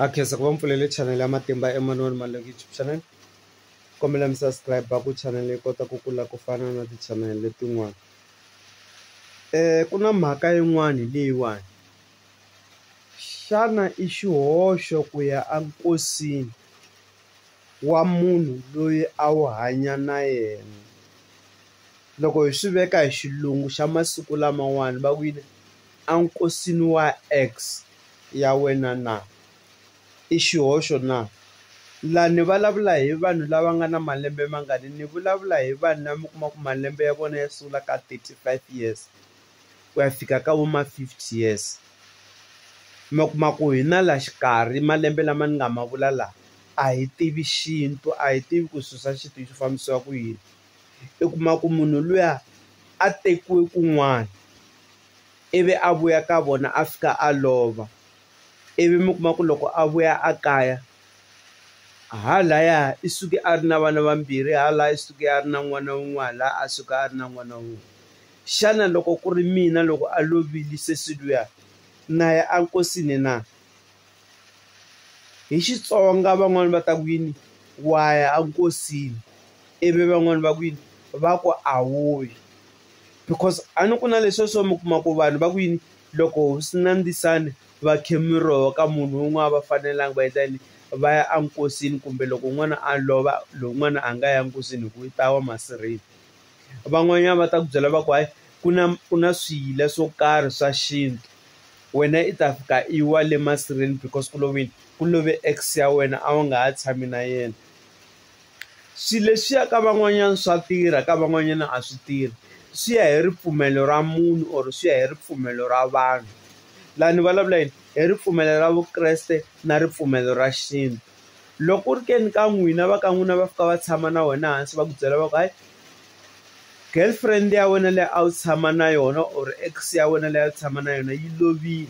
Akhensa ku va mpfulele channel ya Matimba Emmanuel Maluleke YouTube channel. Kombela mi subscribe ku channel yi kota ku kula ku fana na ti-channel letin'wana. Ku na mhaka yin'wani leyiwani. Xana i xihoxo ku ya enkosini wa munhu loyi a wu hanya na yena? Loko hi swi veka hi xilungu xa masiku lamawani va ku yini, enkosini wa X ya wena na? I xihoxo na? Laha ni vulavula hi vanhu lava nga na malembe mangani? Ni vulavula hi vanhu lava mi kuma ku malembe ya vona ya sungula ka 35 years ku ya fika ka vo ma 50 years. Mi kuma ku hi na laha xikarhi malembe lama ni nga ma vula laha a hi tivi xintu, a hi tivi ku susa xintu xi fambisiwa ku yini. I kuma ku munhu luya a tekiwe kun'wana ivi a vuya ka vona a fika a lova, ivi mi kuma ku loko a vuya a kaya halaya i suke a ri na vana vambirhi, hala i suke a ri na n'wana wun'we, hala a suka a ri na n'wana wun'we. Xana loko ku ri mina loko a lovile sesi luya na ya enkosini na? Hi Xitsonga van'wani va ta ku yini, wa ya enkosini, ivi van'wani va ku yini, va ku a wu yi. Because a ni ku na leswi swo mi kuma ku vanhu va ku yini, loko hosi na ndzisane va khe miroho ka munhu wun'wana va fanelangi va endla yini, va ya enkosini. Kumbe loko un'wana a lova lowun'wana a nga ya enkosini hi ku i ta wa masirheni. Van'wanyana va ta ku byela va ku hayi ku na swiyila swo karhi swa xintu, wena i ta fika i wa le masirheni because ku lovile, ku love ex ya wena a wu nga ha tshami na yena. Swilo leswiya ka van'wanyana swa tirha, ka van'wanyana a swi tirhi. Swi ya hi ripfumelo ra munhu or swi ya hi ripfumelo ra vanhu. Laha ni vulavula yini, hi ripfumelo ra Vukreste na ripfumelo ra xintu. Loko ku ri ke ni ka n'wina va ka n'wina va fika va tshama na wena hansi va ku byela va ku hayi girlfriend ya wena leyi a wu tshama na yona or ex ya wena leyi a wu tshama na yona yi lovile,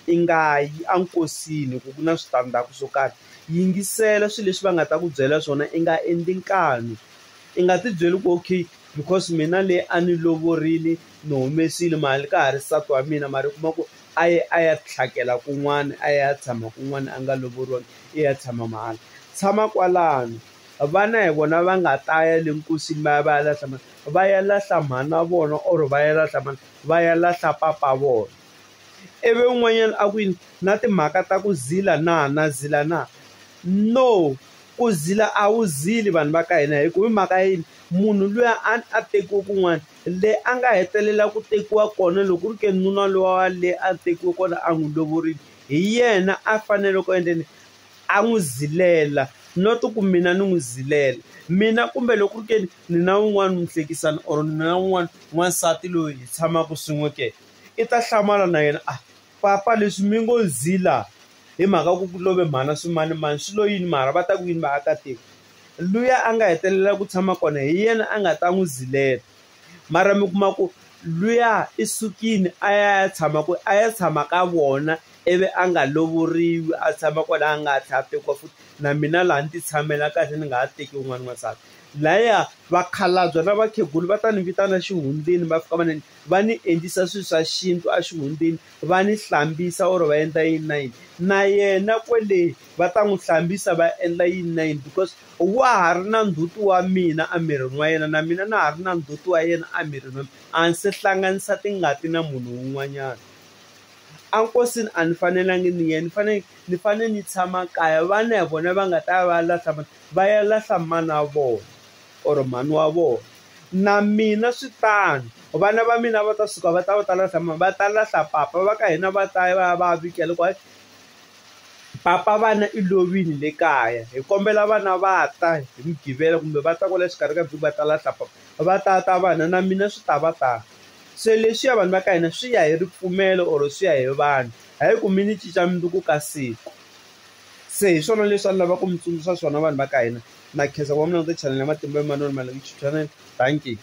i nga yi enkosini ku ku na switandzhaku swo karhi. Yingisela swilo leswi va nga ta ku byela swona, i nga endli nkani. I nga ti byeli ku okay because mina leyi a ni lovorile ni humesile mali ka ha ri nsati wa mina, mara i kuma ku a ya tlhakela kun'wana, a ya tshama kun'wana a nga lovoriwangi, i ya tshama mahala. Tshama kwalano. Vana hi vona va nga ta ya le nkosini va ya lahla mani, va ya lahla mhana vona or va ya lahla mani, va ya lahla papa vona. Ivi un'wanyana a ku yini, na timhaka ta ku zila na zila na? No, ku zila a wu zili vanhu va ka hina. Hi ku hi mhaka yini, munhu luya a tekiwe kun'wana, le a nga hetelela ku tekiwa kona loko ku ri ke nuna lowa le a tekiwe kona a n'wi lovorile, hi yena a fanele ku endleni, a n'wi zilela. Not ku mina ni n'wi zilela mina, kumbe loko ku ri ke ni na wun'wana muhlekisani or ni na wun'wana n'wansati loyi hi tshamaka swin'we ke, i ta hlamala na yena, papa leswi mi ngo zila hi mhaka ku love mhana swimanimani swi lo yini, mara va ta ku yini vaakatiko. Luya a nga hetelela ku tshama kona hi yena a nga ta n'wi zilela. Mara mi kuma ku luya i sukile a ya tshama ka vona, ivi a nga lovoriwi, a tshama kwala a nga ha tlhela a tekiwa futhi. Na mina laha ni ti tshamela kahle ni nga ha teki un'wana n'wansati. Lahaya vakhalabya na vakhegulu va ta ni vitana xihundleni, va fika va ni endlisa swilo swa xintu a xihundleni, va ni hlambisa or va endla yini na yini. Na yena kwele va ta n'wi hlambisa va endla yini na yini, because wa ha ri na ndzhuti wa mina emirini wa yena, na mina na ha ri na ndzhuti wa yena emirini wa mina. A ni se hlanganisa tingati na munhu wun'wanyana. Enkosini a ni fanelangi ni ya, ni fanele ni tshama kaya. Vana hi vona va nga ta va lahla mani, va ya lahla mana wa vona or mhani wa vona. Na mina swi tano, vana va mina va ta suka va ta lahla mani, va ta lahla papa. Va ka hina va ta ya va vikela ku papa vana i lovile le kaya, hi kombela vana va ta hi mugqivela kumbe va ta kwala xikarhi ka vhiki va ta lahla papa, va ta vana. Na mina swi ta va tano. Se leswiya vanhu va ka hina swi ya hi ripfumelo or swi ya hi vanhu, hayi ku mi ni cinca mundzuku ka siku. Se hi swona leswi a ni lava ku mi tsundzuxa swona vanhu va ka hina. Na khensa ku va mi langute channel ya Matimba Emmanuel Maluleke YouTube channel. Thank you.